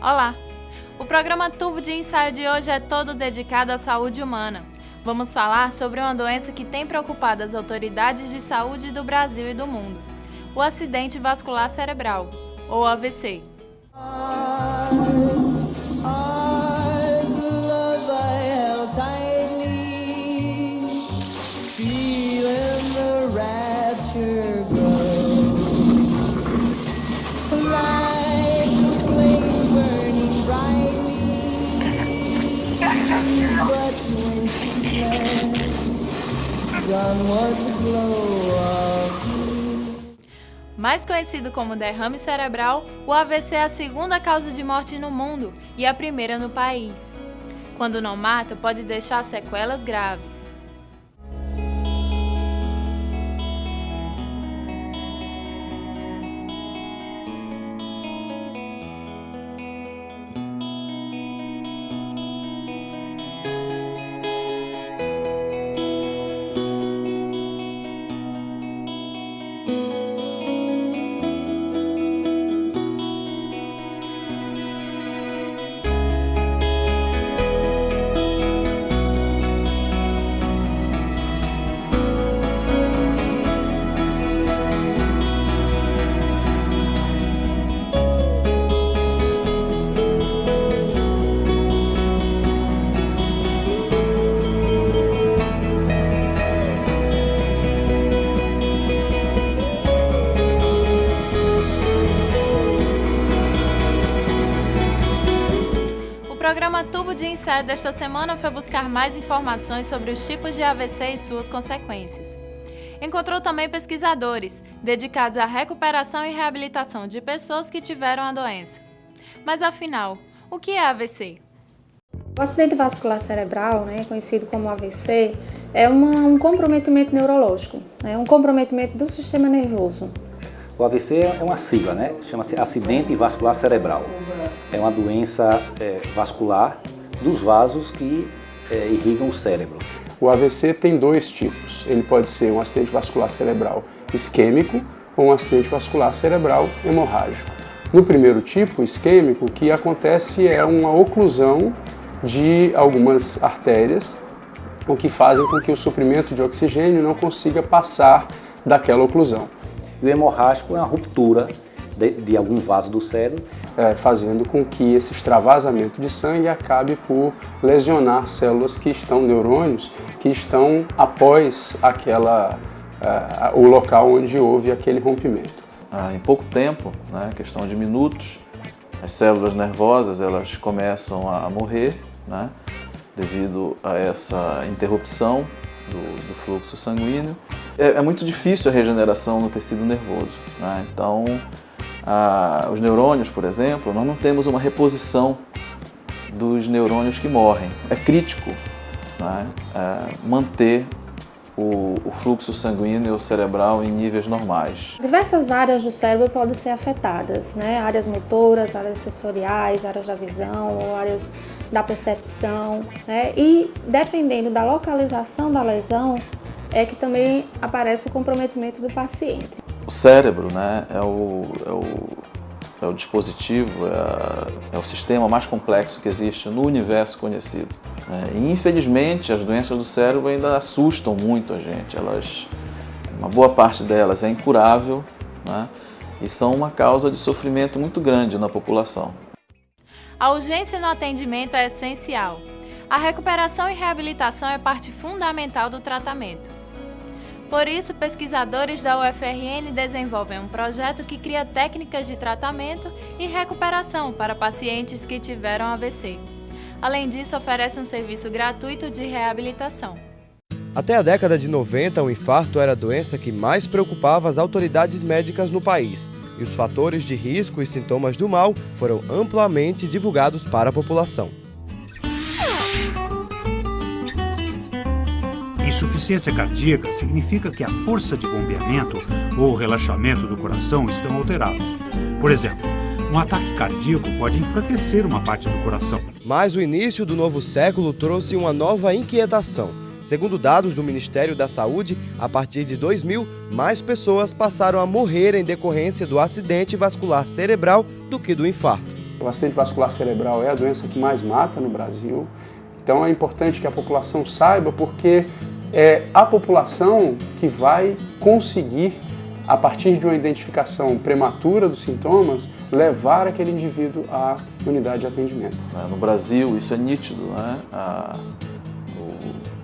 Olá! O programa Tubo de Ensaio de hoje é todo dedicado à saúde humana. Vamos falar sobre uma doença que tem preocupado as autoridades de saúde do Brasil e do mundo: o acidente vascular cerebral, ou AVC. Mais conhecido como derrame cerebral, o AVC é a segunda causa de morte no mundo e a primeira no país. Quando não mata, pode deixar sequelas graves. O programa Tubo de Ensaio desta semana foi buscar mais informações sobre os tipos de AVC e suas consequências. Encontrou também pesquisadores dedicados à recuperação e reabilitação de pessoas que tiveram a doença. Mas afinal, o que é AVC? O acidente vascular cerebral, conhecido como AVC, é um comprometimento neurológico, um comprometimento do sistema nervoso. O AVC é uma sigla, chama-se acidente vascular cerebral. É uma doença vascular dos vasos que irrigam o cérebro. O AVC tem dois tipos. Ele pode ser um acidente vascular cerebral isquêmico ou um acidente vascular cerebral hemorrágico. No primeiro tipo, isquêmico, o que acontece é uma oclusão de algumas artérias, o que fazem com que o suprimento de oxigênio não consiga passar daquela oclusão. E o hemorrágico é uma ruptura de algum vaso do cérebro, fazendo com que esse extravasamento de sangue acabe por lesionar células que estão, neurônios, que estão após o local onde houve aquele rompimento. Em pouco tempo, questão de minutos, as células nervosas elas começam a morrer, devido a essa interrupção do fluxo sanguíneo. É muito difícil a regeneração no tecido nervoso, Então, os neurônios, por exemplo, nós não temos uma reposição dos neurônios que morrem. É crítico manter o fluxo sanguíneo cerebral em níveis normais. Diversas áreas do cérebro podem ser afetadas, áreas motoras, áreas sensoriais, áreas da visão, ou áreas da percepção, E dependendo da localização da lesão, é que também aparece o comprometimento do paciente. O cérebro, é o dispositivo, é o sistema mais complexo que existe no universo conhecido. E, infelizmente, as doenças do cérebro ainda assustam muito a gente. Uma boa parte delas é incurável, e são uma causa de sofrimento muito grande na população. A urgência no atendimento é essencial. A recuperação e reabilitação é parte fundamental do tratamento. Por isso, pesquisadores da UFRN desenvolvem um projeto que cria técnicas de tratamento e recuperação para pacientes que tiveram AVC. Além disso, oferece um serviço gratuito de reabilitação. Até a década de 90, o infarto era a doença que mais preocupava as autoridades médicas no país, e os fatores de risco e sintomas do mal foram amplamente divulgados para a população. Insuficiência cardíaca significa que a força de bombeamento ou relaxamento do coração estão alterados. Por exemplo, um ataque cardíaco pode enfraquecer uma parte do coração. Mas o início do novo século trouxe uma nova inquietação. Segundo dados do Ministério da Saúde, a partir de 2000, mais pessoas passaram a morrer em decorrência do acidente vascular cerebral do que do infarto. O acidente vascular cerebral é a doença que mais mata no Brasil. Então é importante que a população saiba, porque é a população que vai conseguir, a partir de uma identificação prematura dos sintomas, levar aquele indivíduo à unidade de atendimento. No Brasil isso é nítido, né?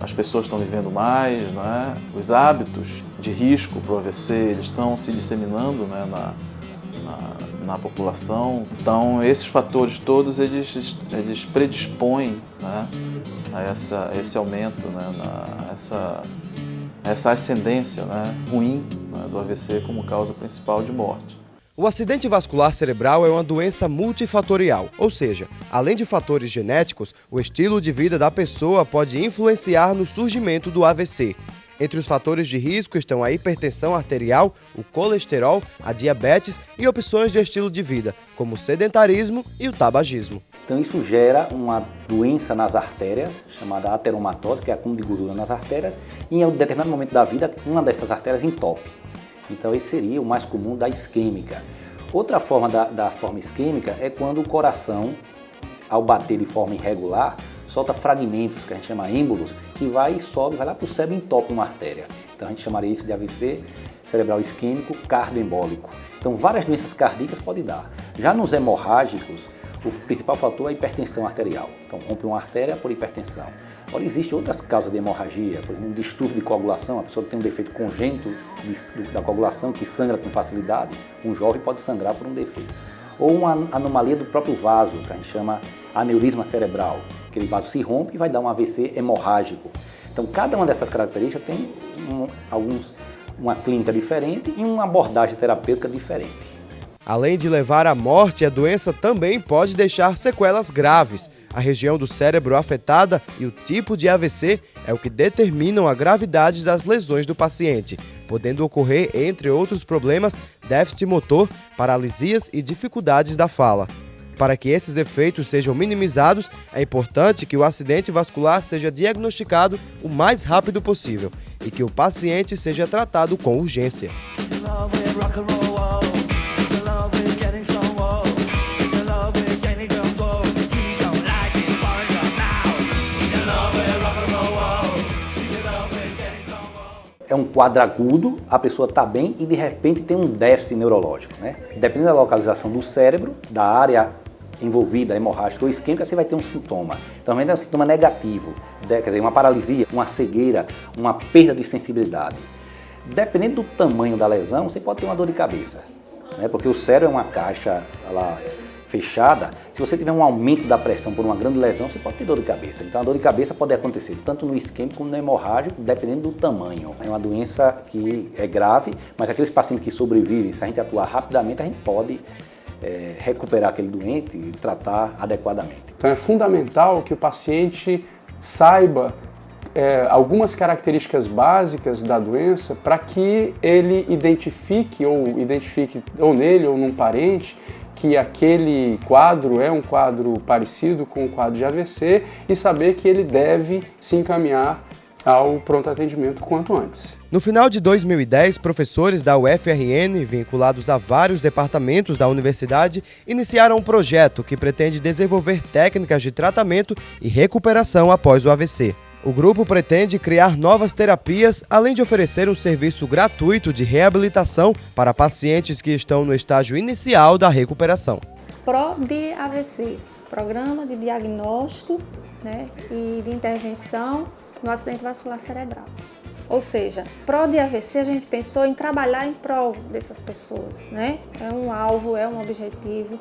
As pessoas estão vivendo mais, né? Os hábitos de risco para o AVC eles estão se disseminando, né? na população. Então esses fatores todos eles predispõem, né? a esse aumento, né? essa ascendência, né? ruim, né? do AVC como causa principal de morte. O acidente vascular cerebral é uma doença multifatorial, ou seja, além de fatores genéticos, o estilo de vida da pessoa pode influenciar no surgimento do AVC. Entre os fatores de risco estão a hipertensão arterial, o colesterol, a diabetes e opções de estilo de vida, como o sedentarismo e o tabagismo. Então isso gera uma doença nas artérias, chamada ateromatose, que é acúmulo de gordura nas artérias, e em um determinado momento da vida, uma dessas artérias entope. Então esse seria o mais comum da isquêmica. Outra forma da forma isquêmica é quando o coração, ao bater de forma irregular, solta fragmentos, que a gente chama êmbolos, que vai e sobe, vai lá para o cérebro e entope uma artéria. Então a gente chamaria isso de AVC cerebral isquêmico cardioembólico. Então várias doenças cardíacas podem dar. Já nos hemorrágicos, o principal fator é a hipertensão arterial. Então rompe uma artéria por hipertensão. Agora existem outras causas de hemorragia, por exemplo, um distúrbio de coagulação, a pessoa que tem um defeito congênito da coagulação, que sangra com facilidade, um jovem pode sangrar por um defeito. Ou uma anomalia do próprio vaso, que a gente chama aneurisma cerebral. Aquele vaso se rompe e vai dar um AVC hemorrágico. Então, cada uma dessas características tem uma clínica diferente e uma abordagem terapêutica diferente. Além de levar à morte, a doença também pode deixar sequelas graves. A região do cérebro afetada e o tipo de AVC é o que determinam a gravidade das lesões do paciente, podendo ocorrer, entre outros problemas, déficit motor, paralisias e dificuldades da fala. Para que esses efeitos sejam minimizados, é importante que o acidente vascular seja diagnosticado o mais rápido possível e que o paciente seja tratado com urgência. É um quadro agudo, a pessoa está bem e de repente tem um déficit neurológico, né? Dependendo da localização do cérebro, da área envolvida, hemorrágica ou isquêmica, você vai ter um sintoma. Então, é um sintoma negativo, quer dizer, uma paralisia, uma cegueira, uma perda de sensibilidade. Dependendo do tamanho da lesão, você pode ter uma dor de cabeça, né? Porque o cérebro é uma caixa fechada. Se você tiver um aumento da pressão por uma grande lesão, você pode ter dor de cabeça. Então a dor de cabeça pode acontecer tanto no isquêmico como no hemorrágico, dependendo do tamanho. É uma doença que é grave, mas aqueles pacientes que sobrevivem, se a gente atuar rapidamente, a gente pode recuperar aquele doente e tratar adequadamente. Então é fundamental que o paciente saiba algumas características básicas da doença para que ele identifique ou nele ou num parente que aquele quadro é um quadro parecido com o quadro de AVC e saber que ele deve se encaminhar ao pronto atendimento quanto antes. No final de 2010, professores da UFRN, vinculados a vários departamentos da universidade, iniciaram um projeto que pretende desenvolver técnicas de tratamento e recuperação após o AVC. O grupo pretende criar novas terapias, além de oferecer um serviço gratuito de reabilitação para pacientes que estão no estágio inicial da recuperação. PRO-DAVC, Programa de Diagnóstico, né, e de Intervenção no Acidente Vascular Cerebral. Ou seja, PRO-DAVC a gente pensou em trabalhar em prol dessas pessoas, né? É um alvo, é um objetivo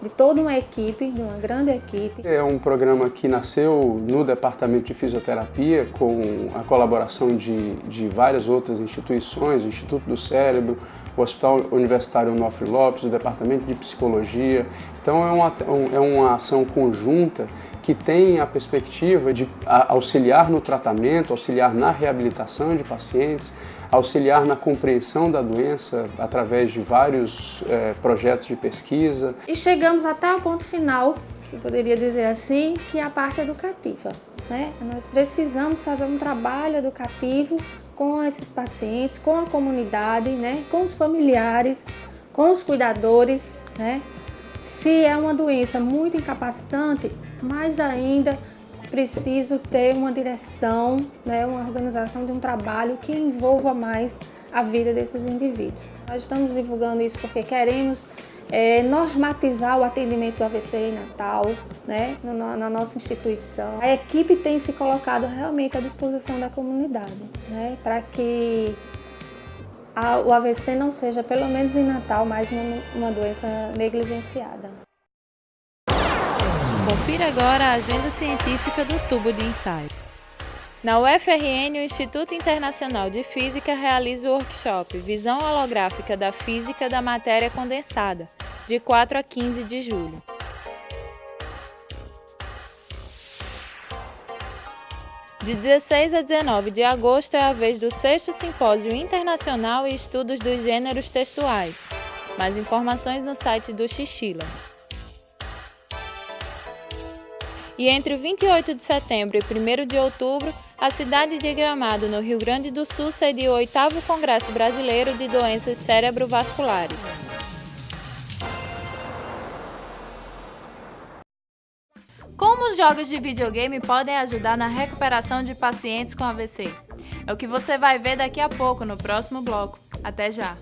de toda uma equipe, de uma grande equipe. É um programa que nasceu no Departamento de Fisioterapia com a colaboração de várias outras instituições, o Instituto do Cérebro, o Hospital Universitário Onofre Lopes, o Departamento de Psicologia. Então é uma ação conjunta que tem a perspectiva de auxiliar no tratamento, auxiliar na reabilitação de pacientes, auxiliar na compreensão da doença através de vários projetos de pesquisa. E chegamos até o ponto final, que poderia dizer assim, que é a parte educativa, né? Nós precisamos fazer um trabalho educativo com esses pacientes, com a comunidade, né? Com os familiares, com os cuidadores, né? Se é uma doença muito incapacitante, mais ainda preciso ter uma direção, né, uma organização de um trabalho que envolva mais a vida desses indivíduos. Nós estamos divulgando isso porque queremos normatizar o atendimento do AVC em Natal, né, na nossa instituição. A equipe tem se colocado realmente à disposição da comunidade, né, para que o AVC não seja, pelo menos em Natal, mais uma doença negligenciada. Confira agora a agenda científica do tubo de ensaio. Na UFRN, o Instituto Internacional de Física realiza o workshop Visão Holográfica da Física da Matéria Condensada, de 4 a 15 de julho. De 16 a 19 de agosto é a vez do 6º Simpósio Internacional e Estudos dos Gêneros Textuais. Mais informações no site do Xixila. E entre 28 de setembro e 1º de outubro, a cidade de Gramado, no Rio Grande do Sul, sediou o 8º Congresso Brasileiro de Doenças Cerebrovasculares. Como os jogos de videogame podem ajudar na recuperação de pacientes com AVC? É o que você vai ver daqui a pouco no próximo bloco. Até já!